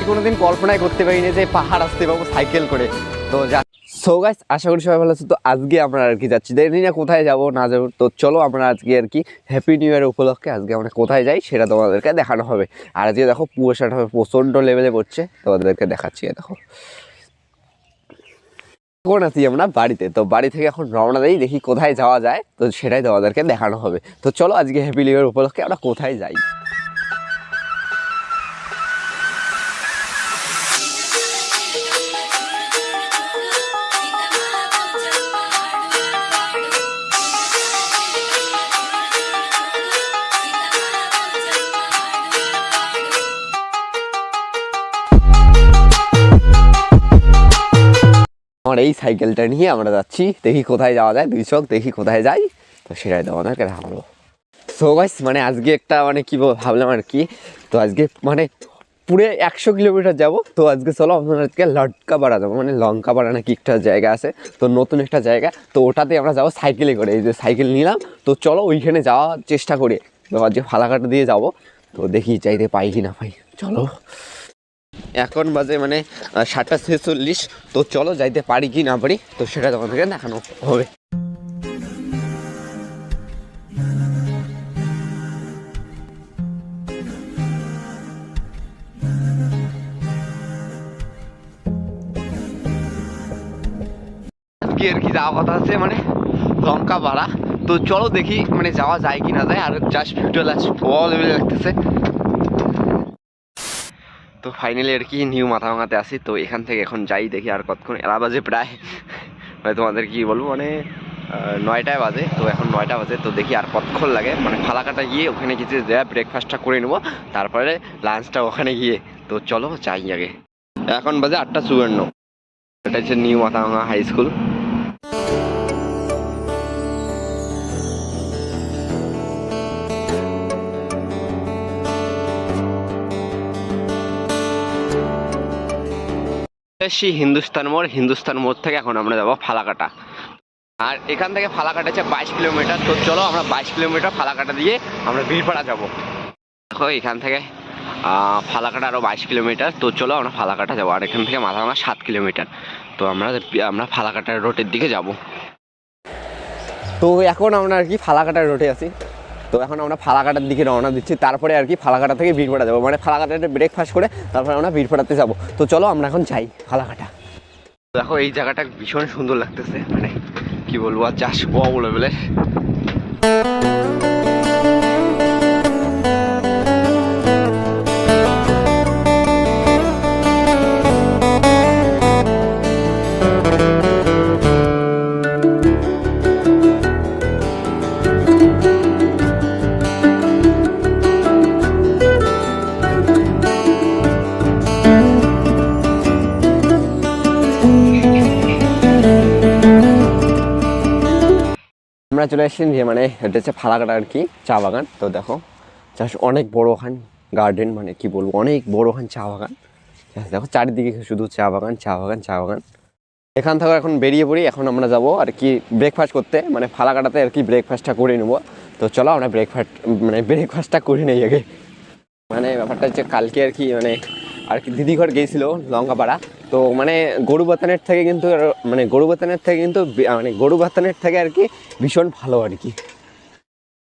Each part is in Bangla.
কোনোদিন কল্পনাই করতে পারিনি যে পাহাড় আসতে পাবো সাইকেল করে। তো সো গাইস, আশা করি সবাই ভালো আছে। তো আজকে আমরা আর কি যাচ্ছি, জানি না কোথায় যাবো না যাবো। তো চলো আমরা আজকে আর কি হ্যাপি নিউ ইয়ার উপলক্ষে আজকে আমরা কোথায় যাই সেটা তোমাদেরকে দেখানো হবে। আর আজকে দেখো কুয়াশাটা প্রচণ্ড লেভেলে পড়ছে, তোমাদেরকে দেখাচ্ছি। দেখো এখন আছি আমরা বাড়িতে, তো বাড়ি থেকে এখন রওনা দিই, দেখি কোথায় যাওয়া যায়, তো সেটাই তোমাদেরকে দেখানো হবে। তো চলো আজকে হ্যাপি নিউ ইয়ার উপলক্ষে আমরা কোথায় যাই। আমার এই সাইকেলটা নিয়ে আমরা যাচ্ছি, দেখি কোথায় যাওয়া যায়, দুই চোখ দেখি কোথায় যাই, তো সেটাই তোমাদেরকে দেখাবো। সো গাইস, মানে আজকে একটা মানে কি ভাবলাম আর কি, তো আজকে মানে পুরো 100 কিলোমিটার যাব। তো আজকে চলো আমরা আজকে লটকাপাড়া যাবো, মানে লঙ্কাপাড়া নাকি একটা জায়গা আছে, তো নতুন একটা জায়গা, তো ওটাতে আমরা যাবো সাইকেলে করে। এই যে সাইকেল নিলাম, তো চলো ওইখানে যাওয়ার চেষ্টা করি। তো আজকে ফালাকাটা দিয়ে যাব, তো দেখি যাইতে পাই কি না পাই। চলো, এখন বাজে মানে 7:46, তো চলো যাইতে পারি কি না পারি, তো সেটা তোমাদেরকে দেখানো হবে। আজকে আর কি যাওয়া কথা আছে মানে লঙ্কাপাড়া, তো চলো দেখি মানে যাওয়া যায় কি না যায়। আর জাস্ট ভিডিও লাগতেছে। তো ফাইনালি আর কি নিউ মাথাভাঙাতে আসি, তো এখান থেকে এখন যাই, দেখি আর কতক্ষণ। এরা বাজে প্রায় মানে তোমাদের কি বলবো, মানে 9টায় বাজে, তো এখন 9টা বাজে। তো দেখি আর কতক্ষণ লাগে, মানে ফালাকাটা গিয়ে ওখানে কিছু দেয়, ব্রেকফাস্টটা করে নেবো, তারপরে লাঞ্চটা ওখানে গিয়ে। তো চলো যাই আগে। এখন বাজে 8:54, এটা হচ্ছে new Mathabhanga high school. Hindustan মোড় থেকে এখন আমরা যাবো ফালাকাটা। আর এখান থেকে ফালাকাটা হচ্ছে 22 কিলোমিটার। তো চলো আমরা 22 কিলোমিটার ফালাকাটা দিয়ে আমরা বীরপাড়া যাবো। দেখো এখান থেকে ফালাকাটা আরও 22 কিলোমিটার। তো চলো আমরা ফালাকাটা যাবো। আর এখান থেকে মাথাভাঙা 7 কিলোমিটার। তো আমরা ফালাকাটার রোডের দিকে যাব। তো এখন আমরা আর কি ফালাকাটার রোডে আছি। তো এখন আমরা ফালাকাটার দিকে রওনা দিচ্ছি, তারপরে আর কি ফালাকাটা থেকে বীরপাড়া যাবো, মানে ফালাকাটাতে ব্রেকফাস্ট করে তারপরে আমরা বীরপাড়াতে যাবো। তো চলো আমরা এখন যাই ফালাকাটা। দেখো এই জায়গাটা ভীষণ সুন্দর লাগতেছে, মানে কি বলবো, আর চাষ বড় লেভেলের। আমরা চলে এসেছি যে মানে এটা হচ্ছে ফালাকাটা আর কি চা বাগান। তো দেখো জাস্ট অনেক বড় ওখান গার্ডেন, মানে কি বলবো, অনেক বড় ওখান চা বাগান। দেখো চারিদিকে শুধু চা বাগান চা বাগান চা বাগান। এখান থেকে এখন বেরিয়ে পড়ি, এখন আমরা যাবো আর কি ব্রেকফাস্ট করতে, মানে ফালাকাটাতে আর কি ব্রেকফাস্টটা করে নেবো। তো চলো আমরা ব্রেকফাস্টটা করে নেই আগে। মানে ব্যাপারটা হচ্ছে কালকে আর কি দিদি ঘর গিয়েছিল লঙ্কাপাড়া। তো মানে গরু বাতানের থেকে আর কি ভীষণ ভালো আর কি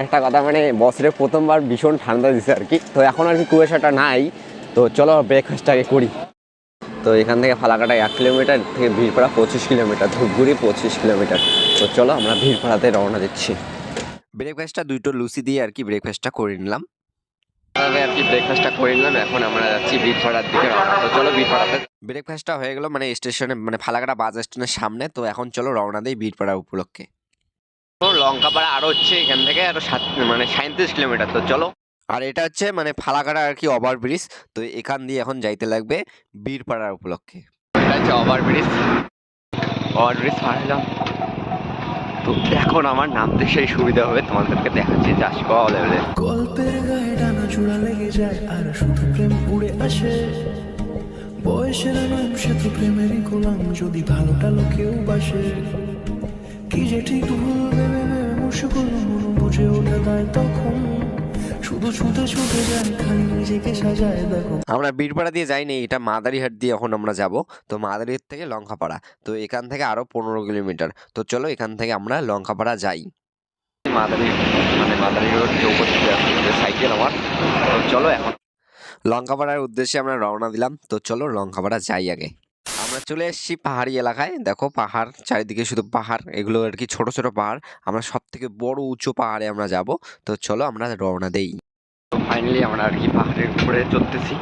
একটা কথা, মানে বছরে প্রথমবার ভীষণ ঠান্ডা দিছে আর কি। তো এখন আর কি কুয়াশাটা নাই। তো চলো ব্রেকফাস্টটাকে করি। তো এখান থেকে ফালাকাটা 1 কিলোমিটার, থেকে বীরপাড়া 25 কিলোমিটার, ধূপগুড়ি 25 কিলোমিটার। তো চলো আমরা বীরপাড়াতে রওনা দিচ্ছি। ব্রেকফাস্টটা 2টো লুচি দিয়ে আর কি ব্রেকফাস্টটা করে নিলাম। এখন আমরা যাচ্ছি বীরপাড়ার দিকে। তো চলো বীরপাড়াতে ব্রেকফাস্টটা হয়ে গেল, মানে স্টেশনে, মানে ফালাকাটা বাস স্টেশনের সামনে। তো এখন চলো রওনা দিই বীরপাড়া উপলক্ষে। লঙ্কাপাড়া আরো হচ্ছে এখান থেকে আরো 37 কিলোমিটার। তো চলো। আর এটা হচ্ছে মানে ফালাকাটা আর কি ওভারব্রিজ। তো এখান দিয়ে এখন যাইতে লাগবে বীরপাড়ার উপলক্ষে। এটা হচ্ছে ওভারব্রিজ পার হলাম। তো এখন আমার নামতে সেই সুবিধা হবে, তোমাদেরকে দেখাচ্ছি চাষ করা লেভেলে। গল্পের গায়ে ডানা জোড়া লেগে যায় আর শুধু প্রেম উড়ে আসে। বয়সের নাম সে তো প্রেমেরই গোলাম, যদি ভালোটা লোকেও বাসে। কি যে ঠিক ভুল ভেবে মুশকুল মন বুঝে ওঠা দায় তখন, শুধু শুধু ছুটে ছুটে যায় খালি নিজেকে সাজায় দেখো। আমরা বীরপাড়া দিয়ে যাইনি, এটা মাদারিহাট দিয়ে এখন আমরা যাব। তো মাদারিহাট থেকে লঙ্কাপাড়া, তো এখান থেকে আরো 15 কিলোমিটার। তো চলো এখান থেকে আমরা লঙ্কাপাড়া যাই। মাদারি মানে মাদারিহাট চৌপতি সাইকেল আমার। তো চলো এখন লঙ্কাপাড়ার উদ্দেশ্যে আমরা রওনা দিলাম। তো চলো লঙ্কাপাড়া যাই আগে। আমরা চলে এসেছি পাহাড়ি এলাকায়। দেখো পাহাড়, চারিদিকে শুধু পাহাড়, এগুলো আর কি ছোট ছোট পাহাড়। আমরা সব থেকে বড় উঁচু পাহাড়ে আমরা যাব। তো চলো আমরা রওনা দেই। তো ফাইনালি আমরা আর কি পাহাড়ের উপরে চড়তেছি।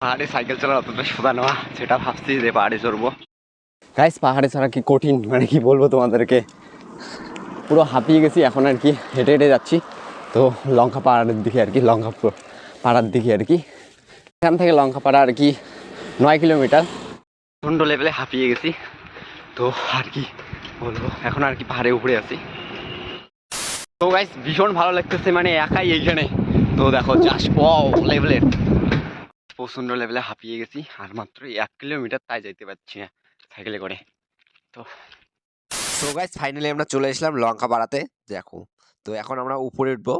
পাহাড়ে সাইকেল চালানো অতটা সোজা নয়, সেটা ভাবছি যে পাহাড়ে চড়বো। গাইস পাহাড়ে ছাড়া কি কঠিন, মানে কি বলবো তোমাদেরকে, পুরো হাঁপিয়ে গেছি। এখন আর কি হেঁটে হেঁটে যাচ্ছি তো লঙ্কা পাহাড়ের দিকে আর কি, লঙ্কা পাড়ার দিকে আর কি। এখান থেকে লঙ্কাপাড়া আর কি 9 কিলোমিটার। প্রচণ্ড লেভেলে হাঁপিয়ে গেছি। তো আর কি বলবো, এখন আর কি পাহাড়ে উপরে আছি। তো গাইস ভীষণ ভালো লাগতেছে, মানে একাই এইখানে। তো দেখো জাস্ট ওয়াও লেভেলের, প্রচণ্ড লেভেলে হাঁপিয়ে গেছি। আর মাত্র 1 কিলোমিটার, তাই যাইতে পারছি না সাইকেলে করে। তো গাইস ফাইনালি আমরা চলে আসলাম লঙ্কাপাড়াতে। দেখো তো এখন আমরা উপরে উঠবো।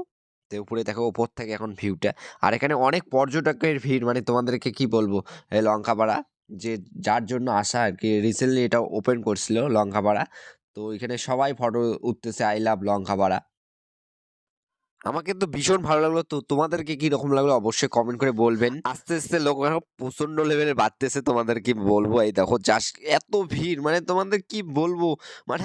তো উপরে দেখো উপর থেকে এখন ভিউটা। আর এখানে অনেক পর্যটকের ভিড়, মানে তোমাদেরকে কি বলবো, এই লঙ্কাপাড়া যে যার জন্য আসা আর কি, রিসেন্টলি এটা ওপেন করছিল লঙ্কাপাড়া। তো এখানে সবাই ফটো উঠতেছে, আই লাভ লঙ্কাপাড়া। আমার কিন্তু ভীষণ ভালো লাগলো। তো তোমাদেরকে কি রকম লাগলো অবশ্যই কমেন্ট করে বলবেন। আস্তে আস্তে লোক এখন প্রচন্ড লেভেলে বাড়তেছে, তোমাদের কি বলবো। এই দেখো জাস্ট এত ভিড়, মানে তোমাদের কি বলবো, মানে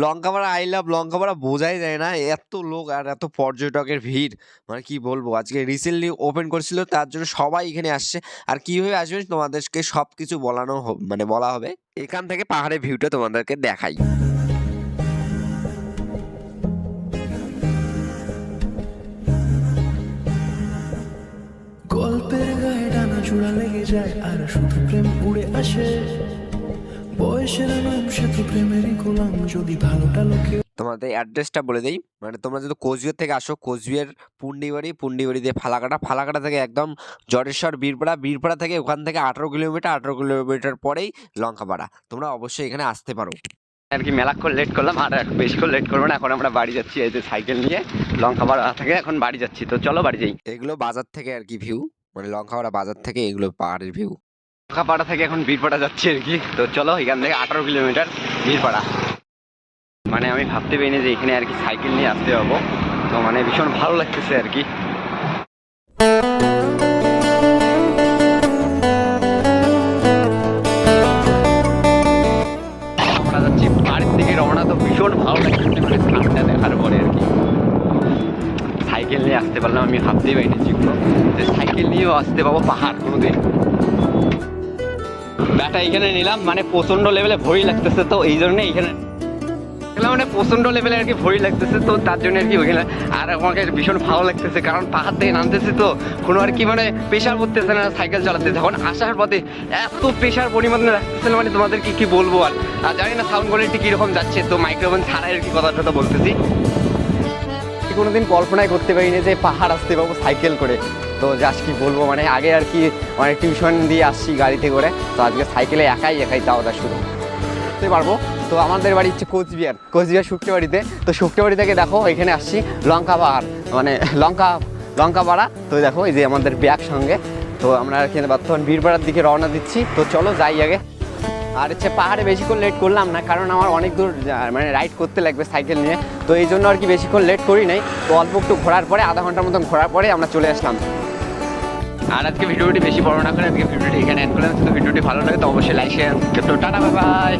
লঙ্কাপাড়া আই লাভ লঙ্কাপাড়া বোঝাই যায় না, এত লোক আর এত পর্যটকের ভিড়, মানে কি বলবো। আজকে রিসেন্টলি ওপেন করছিল, তার জন্য সবাই এখানে আসছে। আর কিভাবে আসবে তোমাদেরকে সবকিছু বলানো মানে বলা হবে। এখান থেকে পাহাড়ের ভিউটা তোমাদেরকে দেখাই। গল্পের গায়ে ডানা জোড়া লেগে যায় আর শুধু প্রেম উড়ে আসে। বয়সের নাম সে তো প্রেমেরই গোলাম, যদি ভালোটা লোকে। তোমাদের অ্যাড্রেসটা বলে দেই, মানে তোমরা যদি কোচবিহার থেকে আসো, কোচবিহার পুন্ডিবাড়ি দিয়ে ফালাকাটা থেকে একদম জটেশ্বর বীরপাড়া থেকে ওখান থেকে 18 কিলোমিটার, 18 কিলোমিটার পরেই লঙ্কাপাড়া। তোমরা অবশ্যই এখানে আসতে পারো। আর কি মেলাক্ষণ লেট করলাম, আর বেশিক্ষণ লেট করবো না। এখন আমরা বাড়ি যাচ্ছি এই যে সাইকেল নিয়ে লঙ্কাপাড়া থেকে এখন বাড়ি যাচ্ছি। তো চলো বাড়ি যাই। এগুলো বাজার থেকে আর কি ভিউ, মানে লঙ্কাপাড়া বাজার থেকে এগুলো পাহাড়ের ভিউ। লঙ্কাপাড়া থেকে এখন বীরপাড়া যাচ্ছি আর কি। তো চলো এখান থেকে 18 কিলোমিটার বীরপাড়া। মানে আমি ভাবতে পারিনি যে এখানে আর কি সাইকেল নিয়ে আসতে পারবো। তো মানে ভীষণ ভালো লাগতেছে আর কি। আমরা যাচ্ছি বাড়ির দিকে রওনা। তো ভীষণ ভালো লাগতেছে, মানে সামনে দেখার পরে আর কি। সাইকেল নিয়ে আসতে পারলাম, আমি ভাবতেই পারিনি যেগুলো যে সাইকেল নিয়েও আসতে পাবো পাহাড় কোনোদিন। ব্যাটা এখানে নিলাম, মানে প্রচন্ড লেভেলে ভয়ই লাগতেছে। তো এই জন্য এইখানে মানে প্রচন্ড লেভেলে আর কি ভয় লাগতেছে। তো তার জন্য আর কি ওইখানে, আর আমাকে ভীষণ ভালো লাগতেছে কারণ পাহাড় থেকে নামতেছি তো কোনো আর কি মানে প্রেশার পড়তেছে না সাইকেল চালাতে। যখন আসার পথে এত প্রেশার পরিমাণে লাগতেছে না, মানে তোমাদেরকে কি বলবো। আর জানি না সাউন্ড কোয়ালিটি কীরকম যাচ্ছে, তো মাইক্রোফোন ছাড়াই আর কি কথাটা বলতেছি। কোনোদিন কল্পনাই করতে পারিনি যে পাহাড় আসতে পাবো সাইকেল করে। তো জাস্ট কি বলবো, মানে আগে আর কি অনেক টিউশন দিয়ে আসছি গাড়িতে করে, তো আজকে সাইকেলে একাই যাওয়া শুরু করতে পারবো। তো আমাদের বাড়ি হচ্ছে কোচবিহার শুক্রবাড়িতে। তো শুক্রবাড়ি থেকে দেখো এখানে আসছি লঙ্কাপাড়া, মানে লঙ্কাপাড়া। তো দেখো এই যে আমাদের ব্যাগ সঙ্গে। তো আমরা এখানে বর্তমান বীরপাড়ার দিকে রওনা দিচ্ছি। তো চলো যাই আগে। আর হচ্ছে পাহাড়ে বেশিক্ষণ লেট করলাম না, কারণ আমার অনেক দূর মানে রাইড করতে লাগবে সাইকেল নিয়ে। তো এই জন্য আর কি বেশিক্ষণ লেট করি নাই। তো অল্প একটু ঘোরার পরে, আধা ঘন্টার মতন ঘোরার পরে আমরা চলে আসলাম। আর আজকে ভিডিওটি বেশি বড় না করে আজকে ভিডিওটি এখানে এন্ড করলাম। যদি ভিডিওটি ভালো লাগে তো অবশ্যই লাইক শেয়ার। তো টাটা বাই বাই।